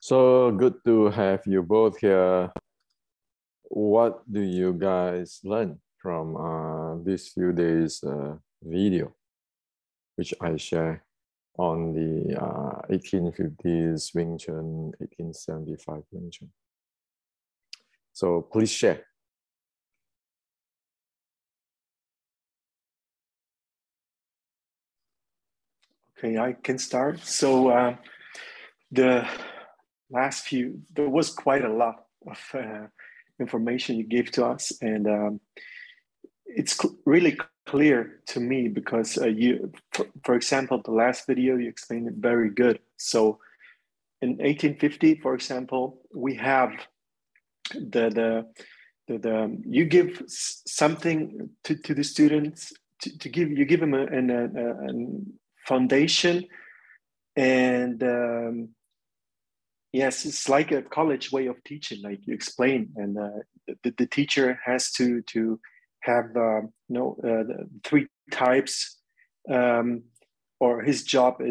So good to have you both here. What do you guys learn from these few days video, which I share on the 1850s Wing Chun, 1875 Wing Chun? So please share. Okay, I can start. So the last few, there was quite a lot of information you gave to us, and it's really clear to me because for example, the last video you explained it very good. So in 1850, for example, we have the you give something to the students to give you give them a foundation, and yes, it's like a college way of teaching, like you explained, and the teacher has to have three types, or his job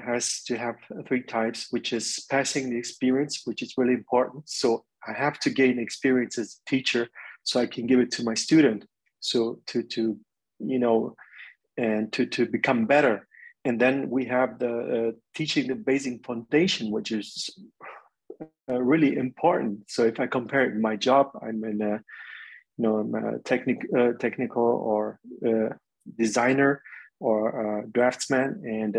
has to have three types, which is passing the experience, which is really important. So I have to gain experience as a teacher so I can give it to my student, so to and to become better. And then we have the teaching the basic foundation, which is really important. So if I compare it, my job, I'm in a I'm a technical or designer or draftsman, and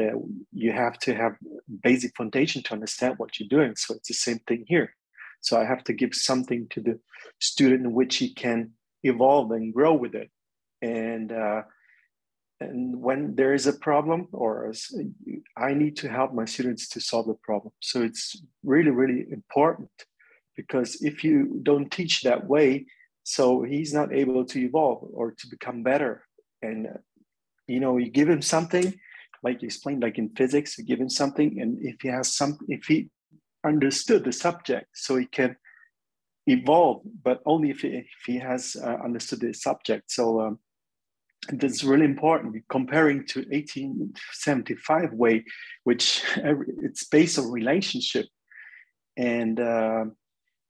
you have to have basic foundation to understand what you're doing. So it's the same thing here. So I have to give something to the student in which he can evolve and grow with it. And when there is a problem, or I need to help my students to solve the problem. So it's really, really important, because if you don't teach that way, so he's not able to evolve or to become better. And you give him something, like you explained, like in physics, you give him something, and if he understood the subject, so he can evolve, but only if he has understood the subject. So that's really important. Comparing to 1875 way, which it's based on relationship, and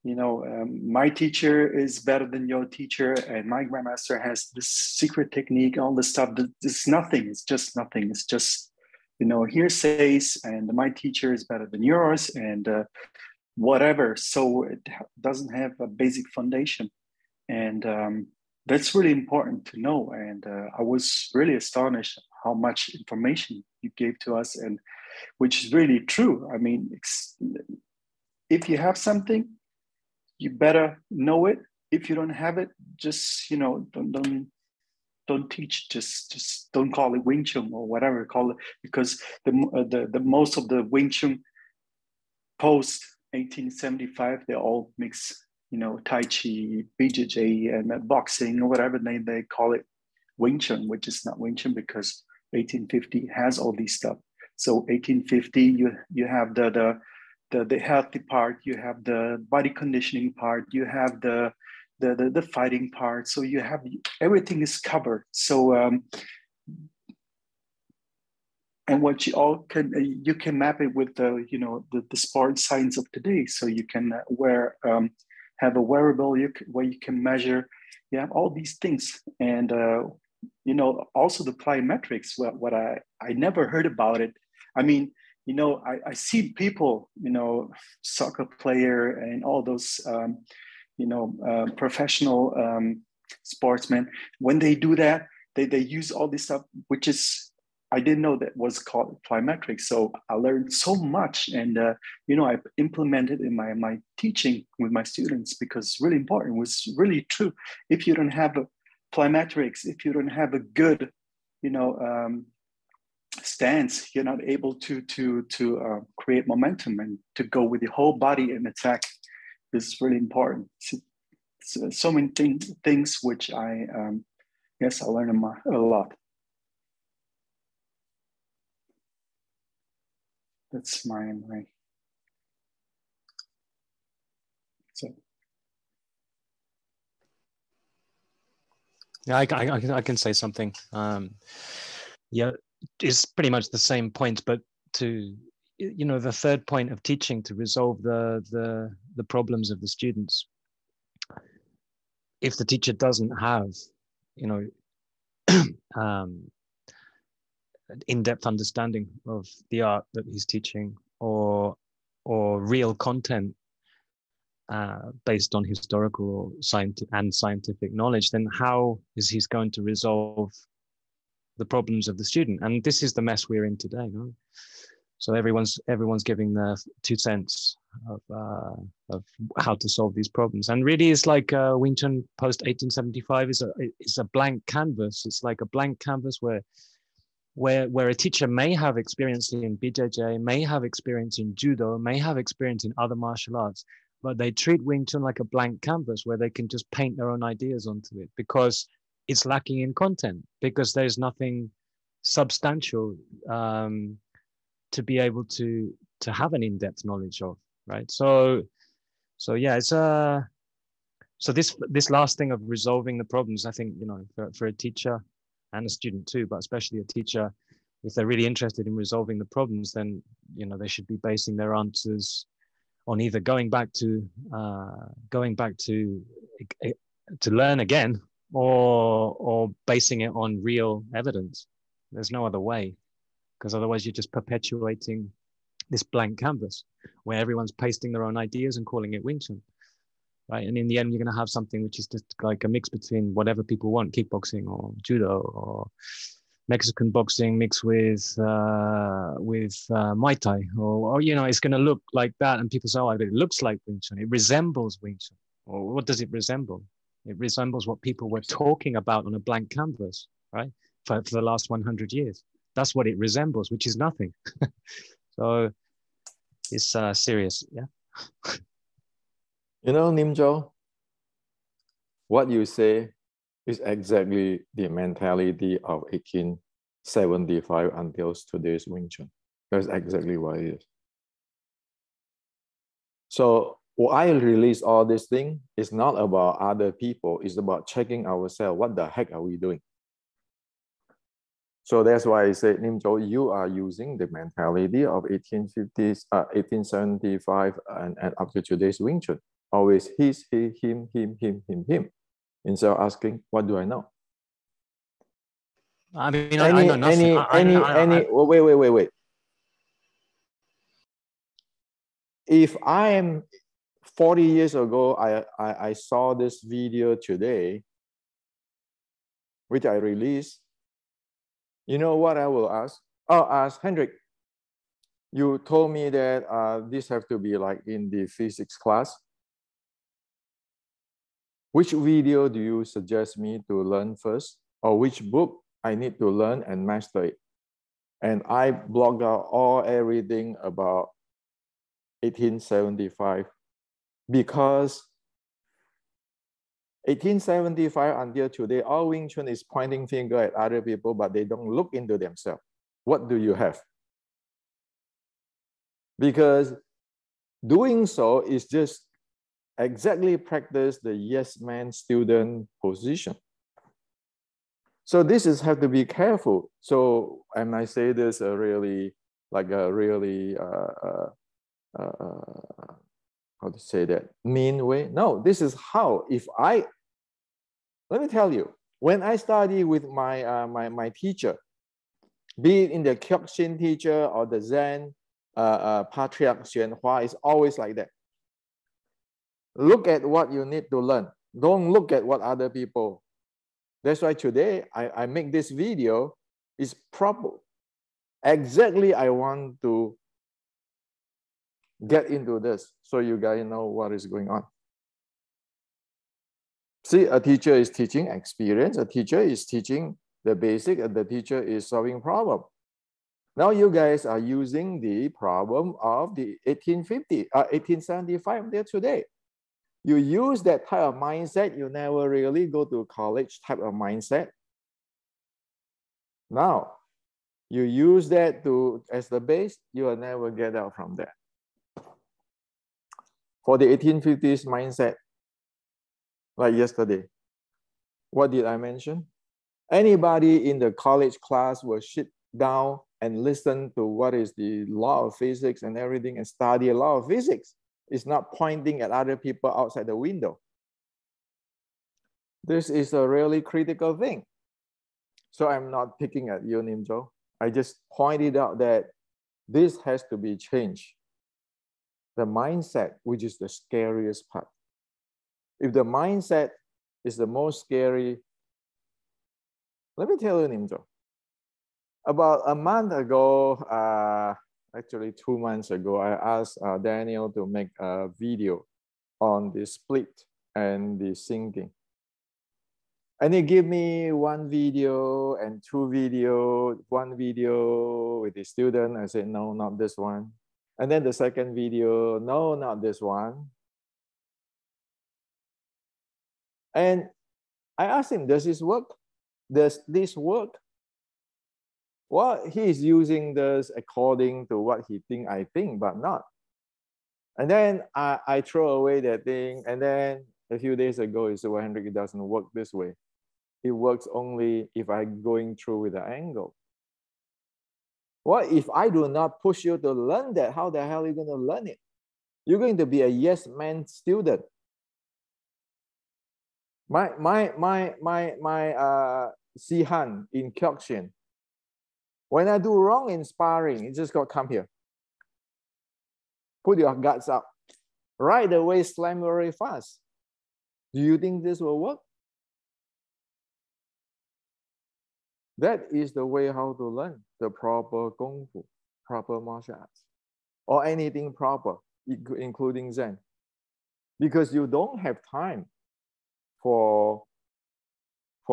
my teacher is better than your teacher, and my grandmaster has this secret technique, all this stuff. It's nothing. It's just nothing. It's just hearsays, and my teacher is better than yours, and whatever. So it doesn't have a basic foundation, and that's really important to know. And I was really astonished how much information you gave to us, and which is really true. I mean, if you have something, you better know it. If you don't have it, just don't teach. Just don't call it Wing Chun or whatever call it, because the most of the Wing Chun post 1875, they all mix Tai Chi, BJJ, and boxing, or whatever name they call it, Wing Chun, which is not Wing Chun, because 1850 has all these stuff. So 1850, you have the healthy part, you have the body conditioning part, you have the fighting part. So you have everything is covered. So and what you can map it with the sport science of today. So you can have a wearable where you can measure. You have all these things, and also the plyometrics. What I never heard about it. I mean, I see people, soccer player and all those, professional sportsmen. When they do that, they use all this stuff, which is, I didn't know that was called plyometrics. So I learned so much, and I've implemented in my teaching with my students, because it's really important. It was really true. If you don't have a plyometrics, if you don't have a good, stance, you're not able to create momentum and to go with your whole body and attack. This is really important. So many things which I yes, I learned a lot. That's my so. Yeah, I can say something. Yeah, it's pretty much the same point, but to you know, the third point of teaching, to resolve the problems of the students. If the teacher doesn't have, you know, in-depth understanding of the art that he's teaching, or real content based on historical or scientific knowledge, then how is he going to resolve the problems of the student? And this is the mess we're in today, no? So everyone's giving their 2 cents of how to solve these problems. And really, it's like Wing Chun post 1875 is a blank canvas. It's like a blank canvas where a teacher may have experience in BJJ, may have experience in judo, may have experience in other martial arts, but they treat Wing Chun like a blank canvas where they can just paint their own ideas onto it, because it's lacking in content, because there's nothing substantial to be able to have an in-depth knowledge of, right? So yeah, it's so this last thing of resolving the problems, I think, you know, for a teacher and a student too, but especially a teacher, if they're really interested in resolving the problems, then, you know, they should be basing their answers on either going back to learn again, or basing it on real evidence. There's no other way, because otherwise you're just perpetuating this blank canvas where everyone's pasting their own ideas and calling it Wing Chun, right? And in the end, you're going to have something which is just like a mix between whatever people want, kickboxing or judo or Mexican boxing mixed with Muay Thai, or you know, it's going to look like that, and people say, oh, it looks like Wing Chun, it resembles Wing Chun. Or what does it resemble? It resembles what people were talking about on a blank canvas, right? For the last 100 years. That's what it resembles, which is nothing. So it's serious, yeah. You know, Nimjo, what you say is exactly the mentality of 1875 until today's Wing Chun. That's exactly what it is. So why I release all this thing is not about other people. It's about checking ourselves. What the heck are we doing? So that's why I say, Nimjo, you are using the mentality of 1850s, 1875 and up to today's Wing Chun. Always his, he, him, him. Instead of asking, what do I know? I mean, I know nothing. Wait. If I am 40 years ago, I saw this video today, which I released, you know what I will ask? I'll ask Hendrik, you told me that this have to be like in the physics class. Which video do you suggest me to learn first? Or which book I need to learn and master it? And I blocked out everything about 1875 because 1875 until today, all Wing Chun is pointing finger at other people, but they don't look into themselves. What do you have? Because doing so is just exactly practice the yes man student position. So this is have to be careful. So, and I say this really like a really how to say that, mean way? No, this is how. Let me tell you, when I study with my teacher, be it in the Kyokushin teacher or the Zen Patriarch Xuan Hua, is always like that. Look at what you need to learn. Don't look at what other people. That's why today I make this video is proper. Exactly, I want to get into this so you guys know what is going on. See, a teacher is teaching experience, a teacher is teaching the basic, and the teacher is solving problem. Now you guys are using the problem of the 1875 there today. You use that type of mindset, you never really go to college type of mindset. Now, you use that as the base, you will never get out from that. For the 1850s mindset, like yesterday, what did I mention? Anybody in the college class will sit down and listen to what is the law of physics and everything and study a law of physics. It's not pointing at other people outside the window. This is a really critical thing. So I'm not picking at you, Nimjo. I just pointed out that this has to be changed. The mindset, which is the scariest part. If the mindset is the most scary, let me tell you, Nimjo. About a month ago, actually 2 months ago, I asked Daniel to make a video on the split and the sinking. And he gave me 1 video and 2 video, 1 video with the student. I said, no, not this one. And then the second video, no, not this one. And I asked him, does this work? Does this work? Well, he is using this according to what he think I think, but not. And then I throw away that thing. And then a few days ago, he said, well, Henrik, it doesn't work this way. It works only if I'm going through with the angle. Well, if I do not push you to learn that, how the hell are you going to learn it? You're going to be a yes man student. My Sihan in Kyokushin, when I do wrong in sparring, it just got come here. Put your guards up. Right away, slam very fast. Do you think this will work? That is the way how to learn the proper Kung Fu, proper martial arts, or anything proper, including Zen. Because you don't have time for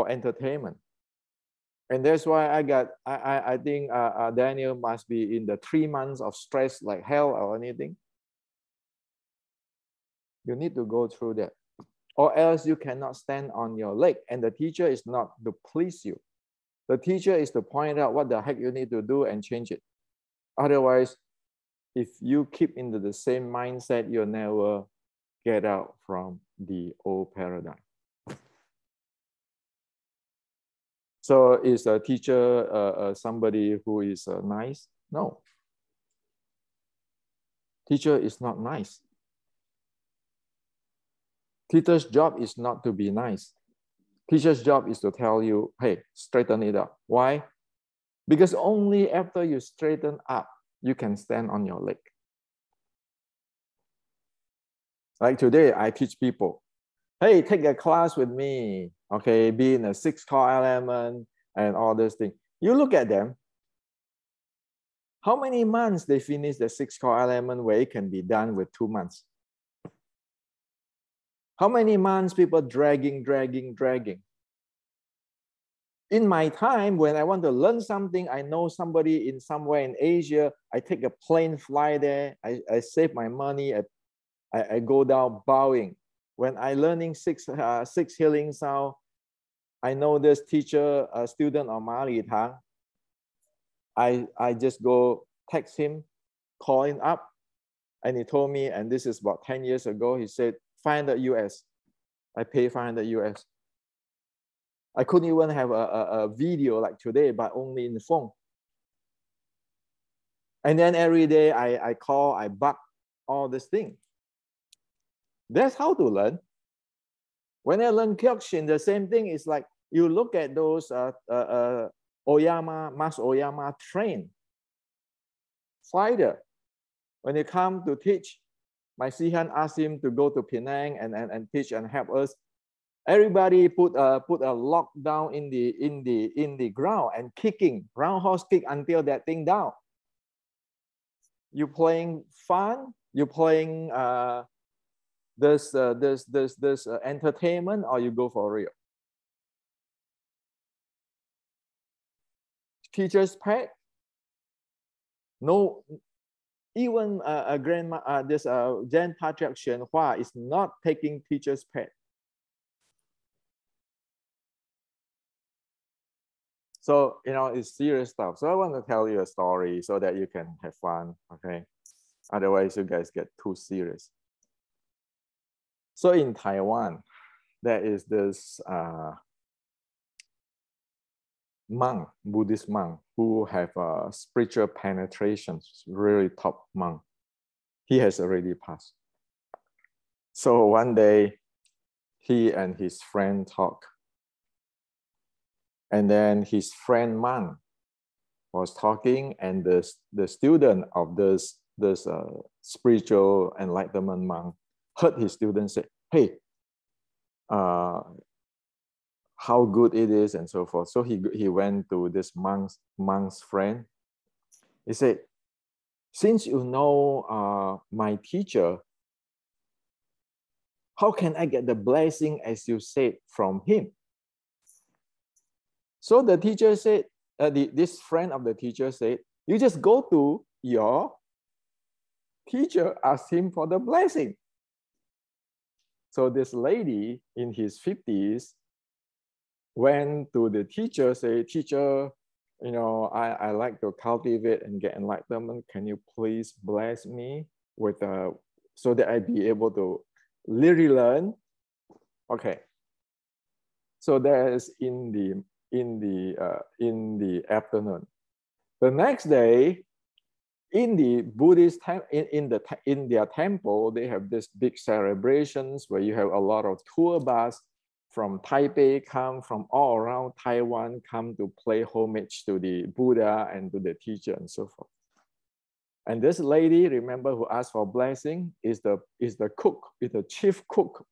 entertainment. And that's why I think Daniel must be in the 3 months of stress like hell or anything. You need to go through that. Or else you cannot stand on your leg. And the teacher is not to please you. The teacher is to point out what the heck you need to do and change it. Otherwise, if you keep into the same mindset, you'll never get out from the old paradigm. So is a teacher somebody who is nice? No. Teacher is not nice. Teacher's job is not to be nice. Teacher's job is to tell you, hey, straighten it up. Why? Because only after you straighten up, you can stand on your leg. Like today, I teach people, hey, take a class with me, okay, be in a 6 core element and all those things. You look at them, how many months they finish the 6 core element where it can be done with 2 months? How many months people dragging? In my time, when I want to learn something, I know somebody in somewhere in Asia, I take a plane, fly there, I save my money, I go down bowing. When I learning six healing sound, I know this teacher, a student of Ma Li Tang. I just go text him, call him up, and he told me, and this is about 10 years ago, he said, 500 US. I pay 500 US. I couldn't even have a video like today, but only in the phone. And then every day I call, I bug all this thing. That's how to learn. When I learn Kyokushin, the same thing is like, you look at those Oyama, Mas Oyama train fighter. When they come to teach, my Sihan asked him to go to Penang and teach and help us. Everybody put a lock down in the ground and kicking, roundhouse kick until that thing down. You playing fun? You playing this entertainment, or you go for real? Teacher's pet? No, even a grandma, this Zen Patriarch Shen Hua is not taking teacher's pet. So, you know, it's serious stuff. So I want to tell you a story so that you can have fun, okay? Otherwise, you guys get too serious. So in Taiwan, there is this monk, Buddhist monk, who have spiritual penetration, really top monk. He has already passed. So one day, he and his friend talk. And then his friend monk was talking, and the student of this spiritual enlightenment monk heard his student say, hey, how good it is, and so forth. So he went to this monk's friend. He said, since you know my teacher, how can I get the blessing as you said from him? So the teacher said, this friend of the teacher said, you just go to your teacher, ask him for the blessing. So this lady in his 50s went to the teacher, say, teacher, you know, I like to cultivate and get enlightenment. Can you please bless me with so that I be able to really learn? Okay. So that is in the afternoon. The next day, in the Buddhist in their temple, they have this big celebrations where you have a lot of tour bus from Taipei come, from all around Taiwan come to pay homage to the Buddha and to the teacher and so forth. And this lady, remember, who asked for blessing, is the cook, is the chief cook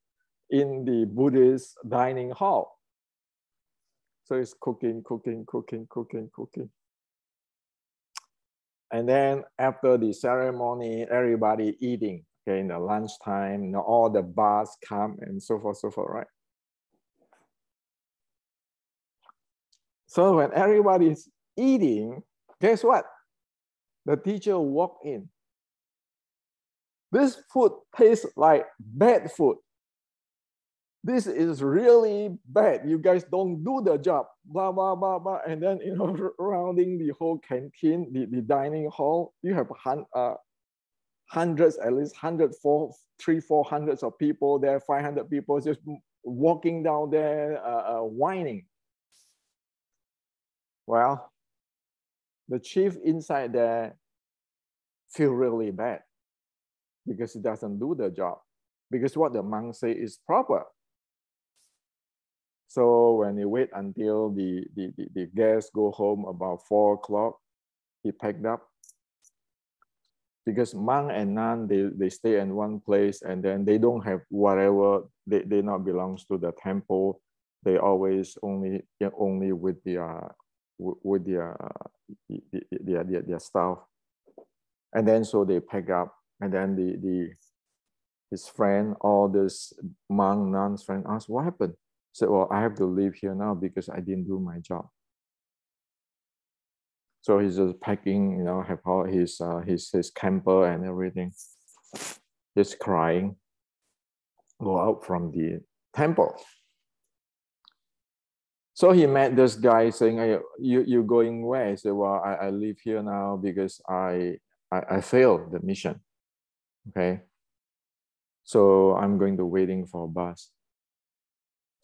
in the Buddhist dining hall. So it's cooking. And then after the ceremony, everybody eating, okay, in the lunchtime, you know, all the bars come and so forth, right? So when everybody's eating, guess what? The teacher walked in. This food tastes like bad food. This is really bad. You guys don't do the job. Blah, blah, blah, blah. And then, you know, surrounding the whole canteen, the dining hall, you have hundreds, at least 300-400 of people there, 500 people just walking down there, whining. Well, the chief inside there feel really bad because he doesn't do the job, because what the monk say is proper. So when he wait until the guests go home about 4 o'clock, he packed up, because monk and nun, they stay in one place, and then they don't have whatever, they not belongs to the temple. They always only with their staff. And then so they pack up, and then his friend, all this monk, nun's friend asked, what happened? Said, well, I have to leave here now because I didn't do my job. So he's just packing, you know, have all his camper and everything. He's crying, go out from the temple. So he met this guy saying, hey, you going where? He said, well, I live here now because I failed the mission. Okay. So I'm going to waiting for a bus.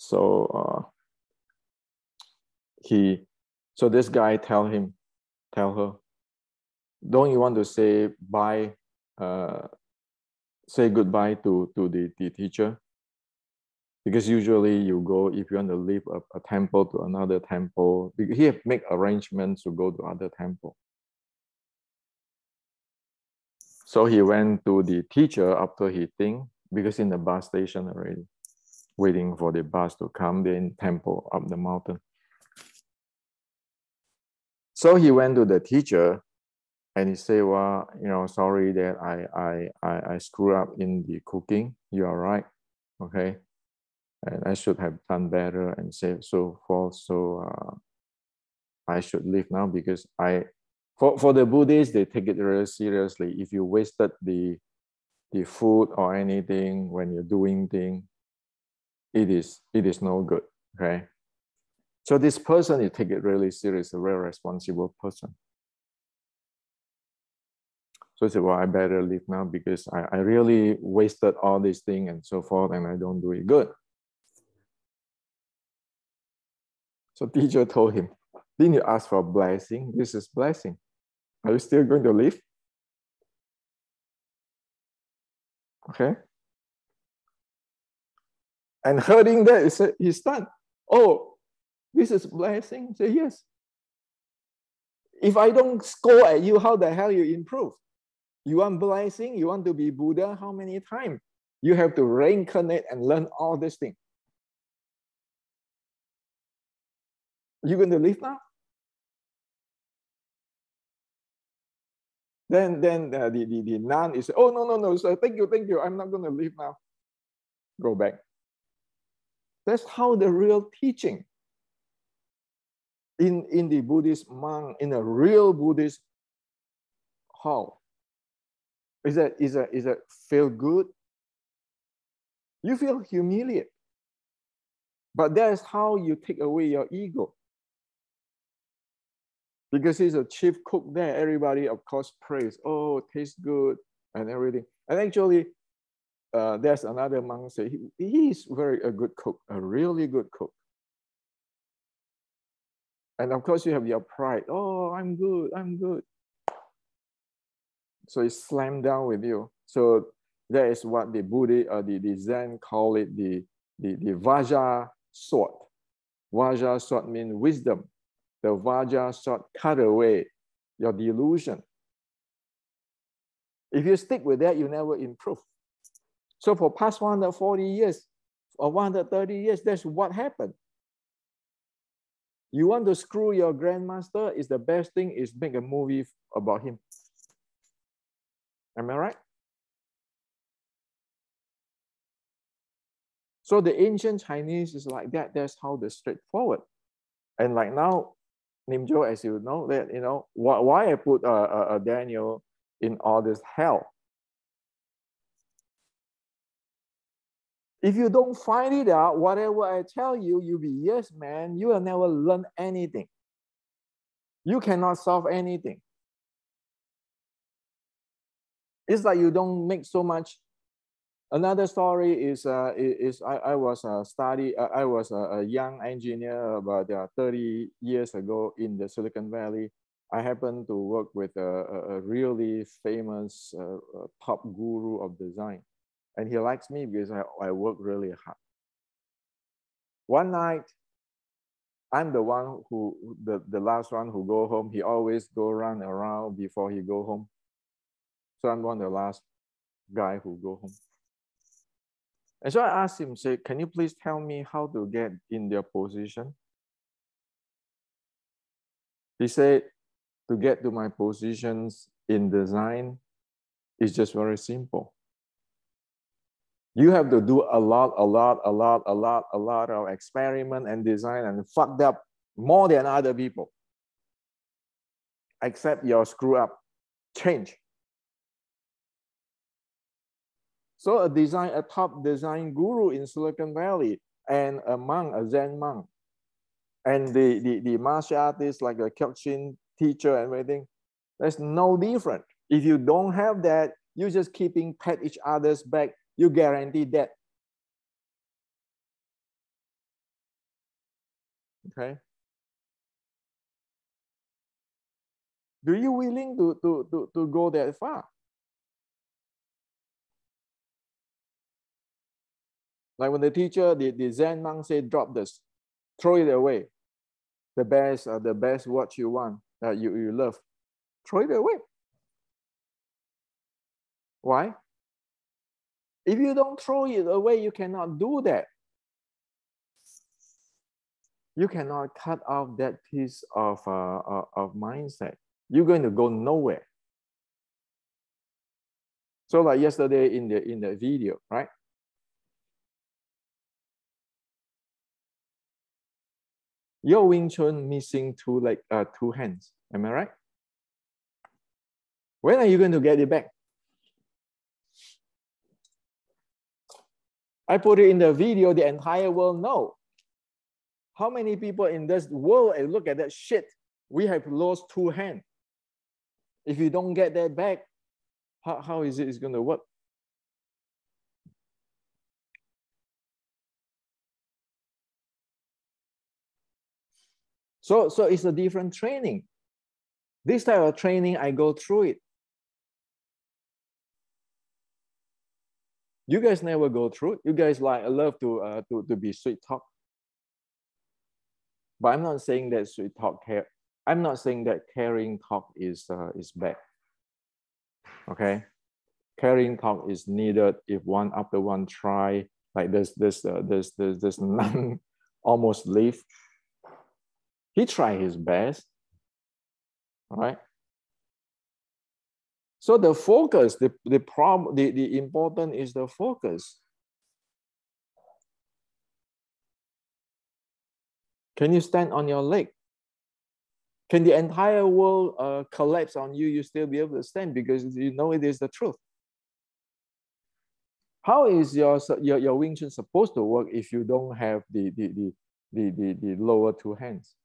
So so this guy tell her, don't you want to say bye, say goodbye to the teacher? Because usually you go, if you want to leave a temple to another temple, he make arrangements to go to other temple. So he went to the teacher after he think, because in the bus station already, waiting for the bus to come in temple up the mountain. So he went to the teacher and he said, well, you know, sorry that I screw up in the cooking. You are right. Okay. And I should have done better and so forth. So I should leave now, because for the Buddhists, they take it really seriously. If you wasted the food or anything when you're doing things, it is no good. Okay. So this person, you take it really serious, a very responsible person. So I said, well, I better leave now because I really wasted all these things and so forth, and I don't do it good. So teacher told him, Didn't you ask for a blessing? This is blessing. Are you still going to live? Okay. And hearing that, he's stunned. Oh, this is blessing? Say yes. If I don't score at you, how the hell you improve? You want blessing? You want to be Buddha? How many times? You have to reincarnate and learn all these things. You going to live now? Then the nun is, oh, no, sir, thank you. I'm not going to leave now. Go back. That's how the real teaching in the Buddhist monk, in a real Buddhist hall. Is that feel good? You feel humiliated. But that's how you take away your ego. Because he's a chief cook there, everybody, of course, praise. Oh, tastes good and everything. And actually, there's another monk say he's a good cook, a really good cook. And of course, you have your pride. Oh, I'm good. So it's slammed down with you. So that is what the Buddha or the Zen call it the Vajra sword. Vajra sword means wisdom. The Vajra sword cut away your delusion. If you stick with that, you never improve. So for past 140 years or 130 years, that's what happened. You want to screw your grandmaster, is the best thing is make a movie about him. Am I right? So the ancient Chinese is like that. That's how they're straightforward. And like now, Nimjo, as you know, that why I put Daniel in all this hell. If you don't find it out, whatever I tell you, you'll be yes, man. You will never learn anything. You cannot solve anything. It's like you don't make so much. Another story is I was a young engineer about 30 years ago in the Silicon Valley. I happened to work with a really famous top guru of design. And he likes me because I work really hard. One night, I'm the one who, the last one who go home. He always go run around before he go home. So I'm one of the last guy who go home. And so I asked him, say, can you please tell me how to get in their position? He said, to get to my positions in design is just very simple. You have to do a lot of experiment and design and fucked up more than other people. Accept your screw up, change. So a top design guru in Silicon Valley and a monk, a Zen monk, and the martial artist like a Kyokushin teacher and everything, there's no different. If you don't have that, you're just keeping pat each other's back, you guarantee that. Okay. Do you willing to go that far? Like when the teacher, the Zen monk said, drop this, throw it away. The best watch you want, that you love, throw it away. Why? If you don't throw it away, you cannot do that. You cannot cut off that piece of mindset. You're going to go nowhere. So like yesterday in the video, right? Your Wing Chun missing two hands. Am I right? When are you going to get it back? I put it in the video, the entire world know. How many people in this world and look at that shit? We have lost two hands. If you don't get that back, how is it going to work? So it's a different training. This type of training, I go through it. You guys never go through it. You guys like love to be sweet talk. But I'm not saying that sweet talk care. I'm not saying that caring talk is bad. Okay, caring talk is needed if one after one try. Like this nun almost leave. He tried his best. All right. So the focus, the problem, the important is the focus. Can you stand on your leg? Can the entire world collapse on you? You still be able to stand because you know it is the truth. How is your Wing Chun supposed to work if you don't have the lower two hands?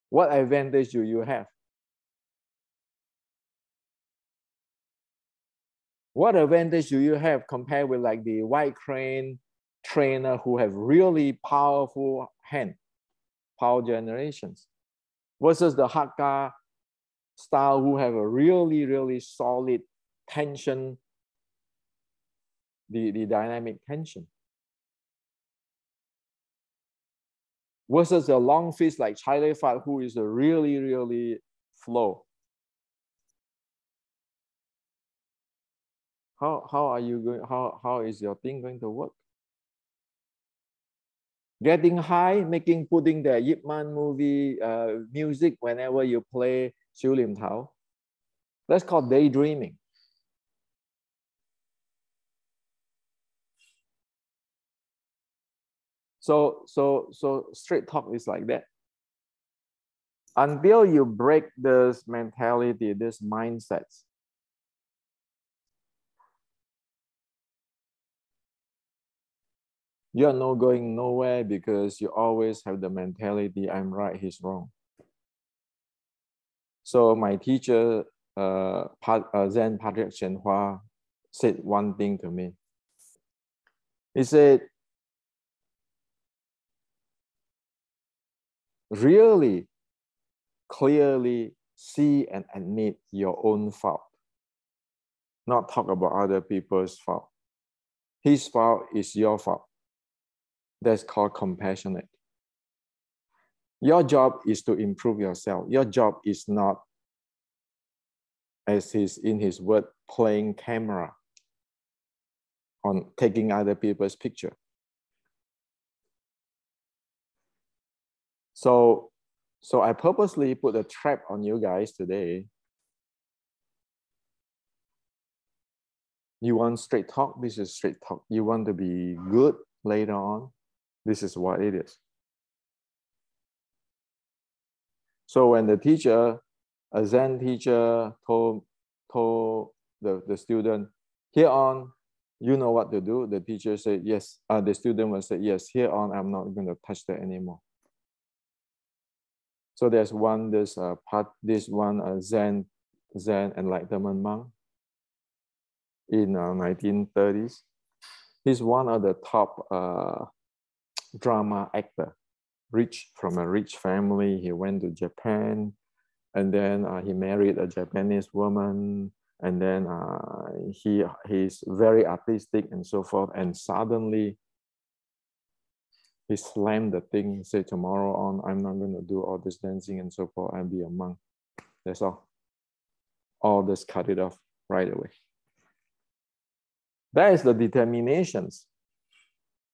What advantage do you have? What advantage do you have compared with like the white crane trainer who have really powerful hand, power generations, versus the Hakka style who have a really, really solid tension, the dynamic tension, versus the long fist like Chile Fat who is a really, really flow. How are you going? How is your thing going to work? Getting high, putting the Yip Man movie music whenever you play Xiu Lim Tao. That's called daydreaming. So straight talk is like that. Until you break this mentality, this mindsets, you're not going nowhere because you always have the mentality, I'm right, he's wrong. So my teacher, Zen Patrick Chen Hua, said one thing to me. He said, really clearly see and admit your own fault. Not talk about other people's fault. His fault is your fault. That's called compassionate. Your job is to improve yourself. Your job is not, as he's in his word, playing camera on taking other people's picture. So I purposely put a trap on you guys today. You want straight talk? This is straight talk. You want to be good later on? This is what it is. So when the teacher, a Zen teacher told the student, here on, you know what to do. The teacher said, yes. The student will say, yes, here on, I'm not going to touch that anymore. So there's one, Zen enlightenment monk in 1930s. He's one of the top drama actor, from a rich family. He went to Japan, and then he married a Japanese woman, and then he's very artistic and so forth. And suddenly, he slammed the thing, said, tomorrow on, I'm not going to do all this dancing and so forth. I'll be a monk. That's all. All this, cut it off right away. That is the determinations.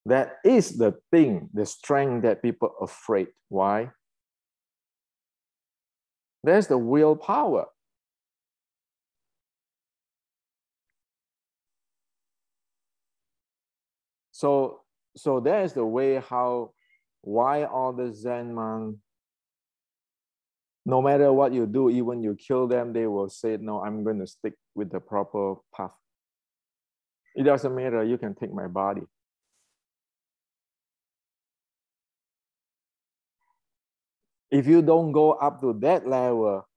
That is the thing, the strength that people are afraid. Why? There's the willpower. So that is the way why all the Zen monks, no matter what you do, even you kill them, they will say, no, I'm going to stick with the proper path. It doesn't matter, you can take my body. If you don't go up to that level,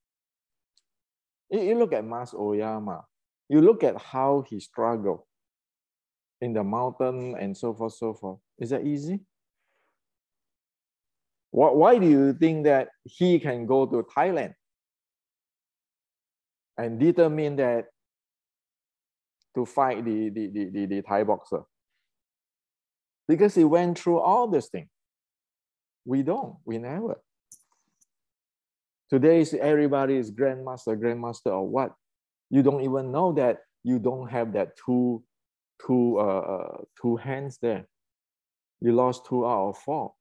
you look at Mas Oyama, you look at how he struggled in the mountain and so forth, so forth. Is that easy? Why do you think that he can go to Thailand and determine that to fight the Thai boxer? Because he went through all this thing. We don't, we never. Today, everybody is grandmaster or what? You don't even know that you don't have that two hands there. You lost 2 out of 4.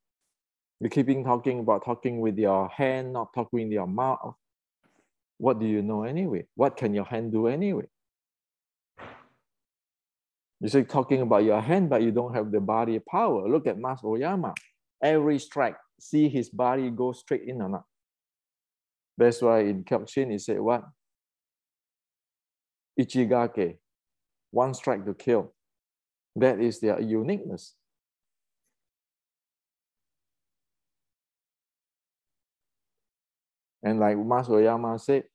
You're keeping talking with your hand, not talking with your mouth. What do you know anyway? What can your hand do anyway? You say talking about your hand, but you don't have the body power. Look at Mas Oyama. Every strike, see his body go straight in or not. That's why in Kyokushin, he said what? Ichigake, 1 strike to kill. That is their uniqueness. And like Mas Oyama said,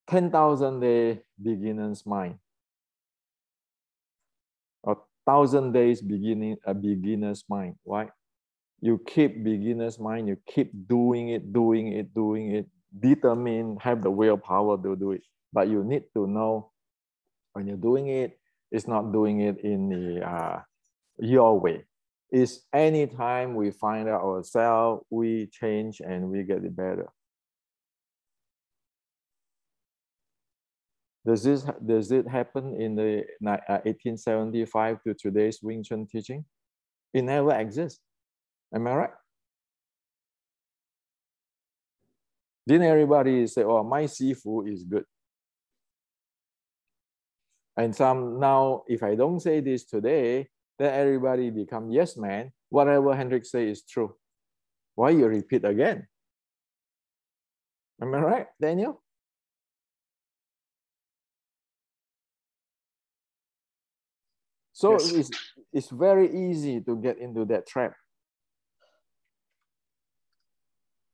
10,000 day beginner's mind. Or 1,000 days beginner's mind, right? You keep beginner's mind, you keep doing it, determine, have the willpower to do it. But you need to know when you're doing it, it's not doing it in the your way. It's anytime we find out ourselves, we change and we get it better. Does it happen in the 1875 to today's Wing Chun teaching? It never exists. Am I right? Didn't everybody say, oh, my Sifu is good? And some now, if I don't say this today, then everybody become yes man. Whatever Hendrik say is true. Why you repeat again? Am I right, Daniel? So yes. It's very easy to get into that trap.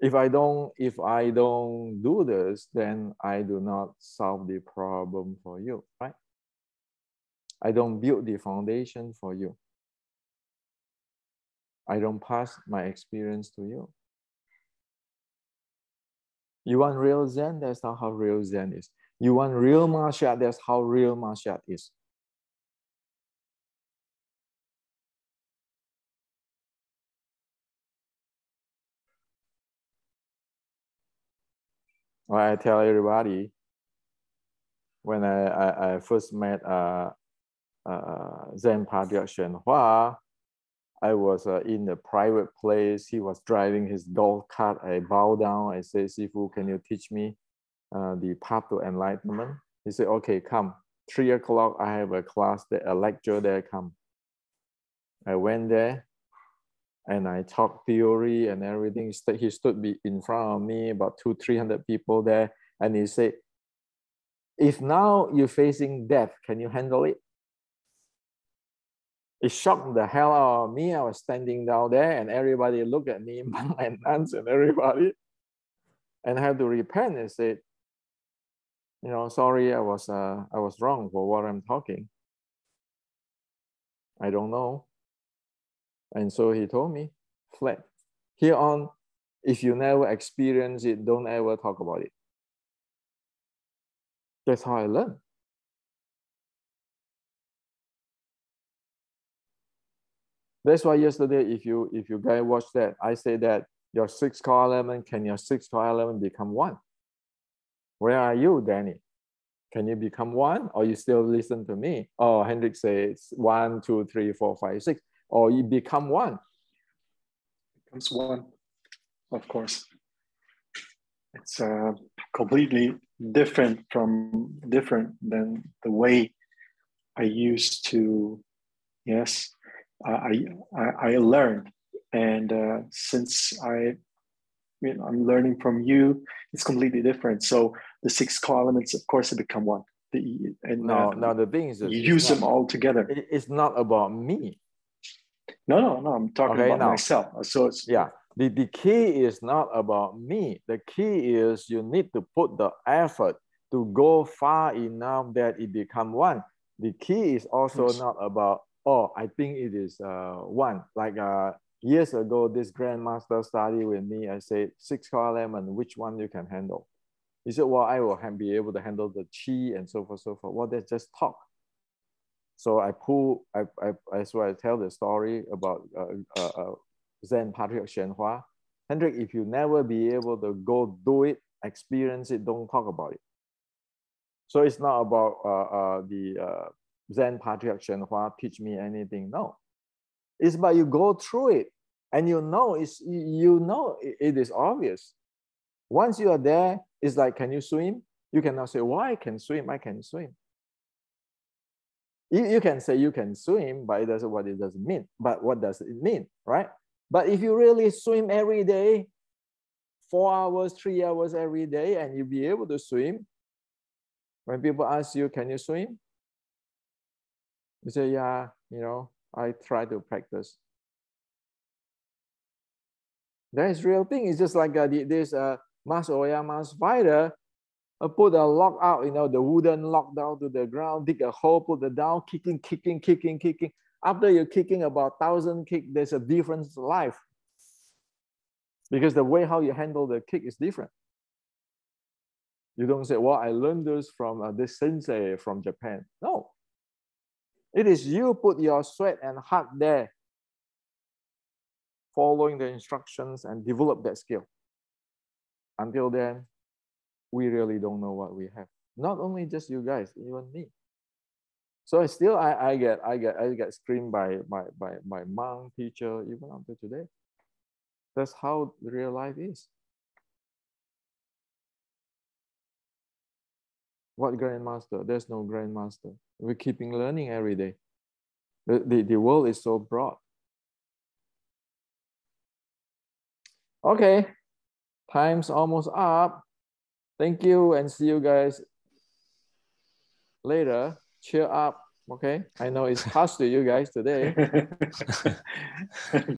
If I don't do this, then I do not solve the problem for you, right? I don't build the foundation for you. I don't pass my experience to you. You want real Zen? That's not how real Zen is. You want real martial art? That's how real martial art is. Well, I tell everybody, when I first met Zen Patriarch Shen Hua, I was in a private place. He was driving his golf cart. I bow down. I say, Sifu, can you teach me the path to enlightenment? He said, okay, come. 3 o'clock, I have a class, a lecture there, come. I went there and I taught theory and everything. He stood in front of me, about 200-300 people there. And he said, if now you're facing death, can you handle it? It shocked the hell out of me. I was standing down there and everybody looked at me, and nuns and everybody. And I had to repent and say, you know, sorry, I was wrong for what I'm talking. I don't know. And so he told me, flat. Here on, if you never experience it, don't ever talk about it. That's how I learned. That's why yesterday, if you guys watch that, I say that your 6 core element, can your 6 core element become 1? Where are you, Danny? Can you become 1, or you still listen to me? Oh, Hendrik says 1, 2, 3, 4, 5, 6. Or you become 1. Becomes 1, of course. It's completely different than the way I used to. Yes, I learned, and since I'm learning from you, it's completely different. So the 6 core elements, of course, have become 1. Now the thing is, you use them all together. It's not about me. No. I'm talking about myself. So it's The key is not about me. The key is you need to put the effort to go far enough that it become 1. The key is also not about, oh, I think it is 1. Like years ago, this grandmaster studied with me. I said, 6 element, which one you can handle? He said, well, I will be able to handle the chi and so forth, so forth. Well, that's just talk. So that's why I tell the story about Zen Patriarch Shenhua. Hendrik, if you never be able to go do it, experience it, don't talk about it. So it's not about the Zen Patriarch Shenhua teach me anything. No, it's about you go through it and you know it is obvious. Once you are there, it's like, can you swim? You cannot say, well, I can swim, I can swim. You can say you can swim, but it doesn't what it doesn't mean. But what does it mean, right? But if you really swim every day, 4 hours, 3 hours every day, and you be able to swim, when people ask you, can you swim? You say, yeah, I try to practice. That is real thing. It's just like this Mas Oyama's fighter, put a lock out, the wooden lock down to the ground, dig a hole, put it down, kicking. After you're kicking about 1,000 kicks, there's a difference in life. Because the way how you handle the kick is different. You don't say, well, I learned this from this sensei from Japan. No. It is you put your sweat and heart there, following the instructions and develop that skill. Until then, we really don't know what we have. Not only just you guys, even me. So still, I get screamed by my monk teacher even up to today. That's how real life is. What grandmaster? There's no grandmaster. We're keeping learning every day. The world is so broad. Okay, time's almost up. Thank you and see you guys later. Cheer up, okay? I know it's harsh to you guys today.